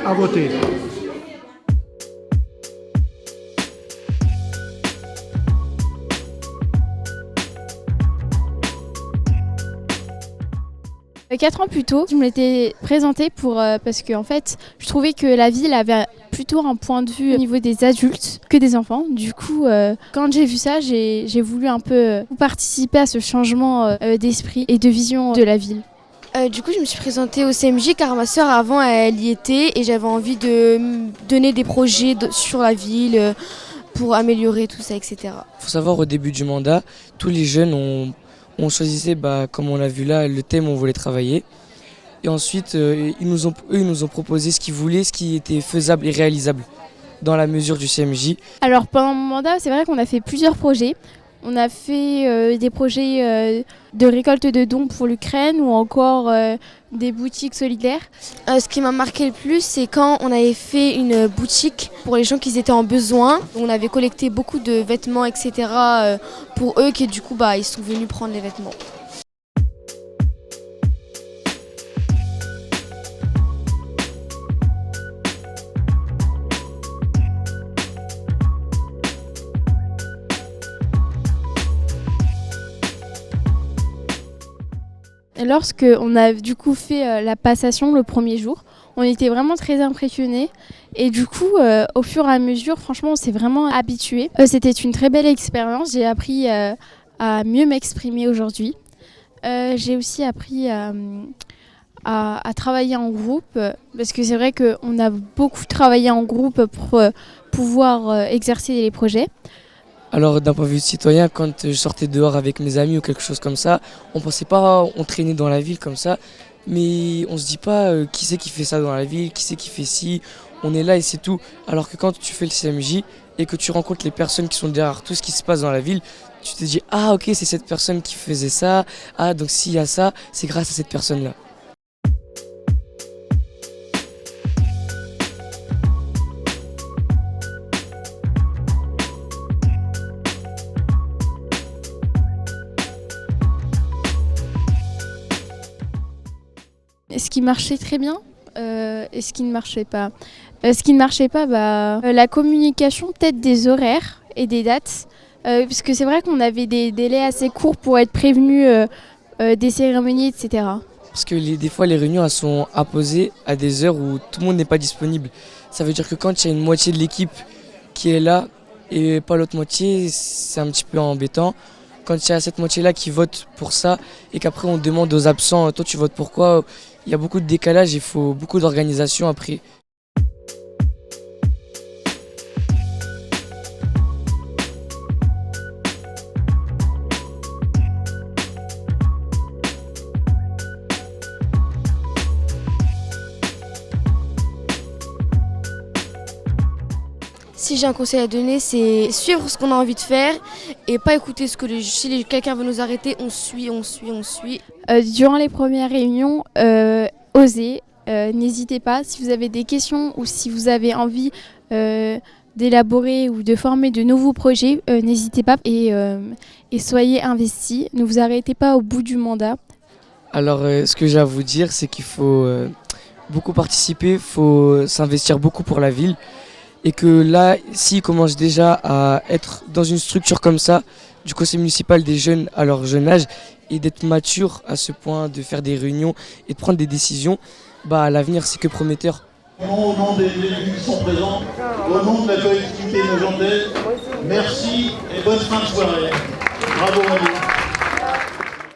à voter. 4 ans plus tôt, je me l'étais présentée parce que en fait, je trouvais que la ville avait plutôt un point de vue au niveau des adultes que des enfants. Du coup, quand j'ai vu ça, j'ai voulu un peu participer à ce changement d'esprit et de vision de la ville. Du coup, je me suis présentée au CMJ car ma sœur avant elle y était et j'avais envie de donner des projets sur la ville pour améliorer tout ça, etc. Il faut savoir, au début du mandat, tous les jeunes on choisissait, comme on l'a vu là, le thème où on voulait travailler. Et ensuite, ils nous ont proposé ce qu'ils voulaient, ce qui était faisable et réalisable dans la mesure du CMJ. Alors pendant mon mandat, c'est vrai qu'on a fait plusieurs projets. On a fait des projets de récolte de dons pour l'Ukraine ou encore des boutiques solidaires. Ce qui m'a marqué le plus, c'est quand on avait fait une boutique pour les gens qui étaient en besoin. On avait collecté beaucoup de vêtements, etc. Pour eux qui du coup ils sont venus prendre les vêtements. Lorsqu'on a du coup fait la passation le premier jour, on était vraiment très impressionnés et du coup au fur et à mesure, franchement, on s'est vraiment habitué. C'était une très belle expérience, j'ai appris à mieux m'exprimer aujourd'hui. J'ai aussi appris à travailler en groupe parce que c'est vrai qu'on a beaucoup travaillé en groupe pour pouvoir exercer les projets. Alors d'un point de vue citoyen, quand je sortais dehors avec mes amis ou quelque chose comme ça, on pensait pas, on traînait dans la ville comme ça, mais on se dit pas qui c'est qui fait ça dans la ville, qui c'est qui fait ci, on est là et c'est tout. Alors que quand tu fais le CMJ et que tu rencontres les personnes qui sont derrière tout ce qui se passe dans la ville, tu te dis ah ok, c'est cette personne qui faisait ça, ah donc s'il y a ça, c'est grâce à cette personne-là. Ce qui marchait très bien et ce qui ne marchait pas. Ce qui ne marchait pas, la communication peut-être des horaires et des dates, puisque c'est vrai qu'on avait des délais assez courts pour être prévenus des cérémonies, etc. Parce que des fois les réunions elles sont apposées à des heures où tout le monde n'est pas disponible. Ça veut dire que quand il y a une moitié de l'équipe qui est là et pas l'autre moitié, c'est un petit peu embêtant. Quand il y a cette moitié-là qui vote pour ça et qu'après on demande aux absents, toi tu votes pour quoi? Il y a beaucoup de décalage, il faut beaucoup d'organisation après. Si j'ai un conseil à donner, c'est suivre ce qu'on a envie de faire et pas écouter si quelqu'un veut nous arrêter, on suit. Durant les premières réunions, osez, n'hésitez pas. Si vous avez des questions ou si vous avez envie d'élaborer ou de former de nouveaux projets, n'hésitez pas et soyez investis. Ne vous arrêtez pas au bout du mandat. Alors ce que j'ai à vous dire, c'est qu'il faut beaucoup participer, il faut s'investir beaucoup pour la ville. Et que là, s'ils commencent déjà à être dans une structure comme ça, du conseil municipal des jeunes à leur jeune âge, et d'être mature à ce point de faire des réunions et de prendre des décisions, l'avenir c'est que prometteur. Au nom des élus qui sont présents, au nom de la collectivité nogentaise, merci et bonne fin de soirée. Bravo à vous.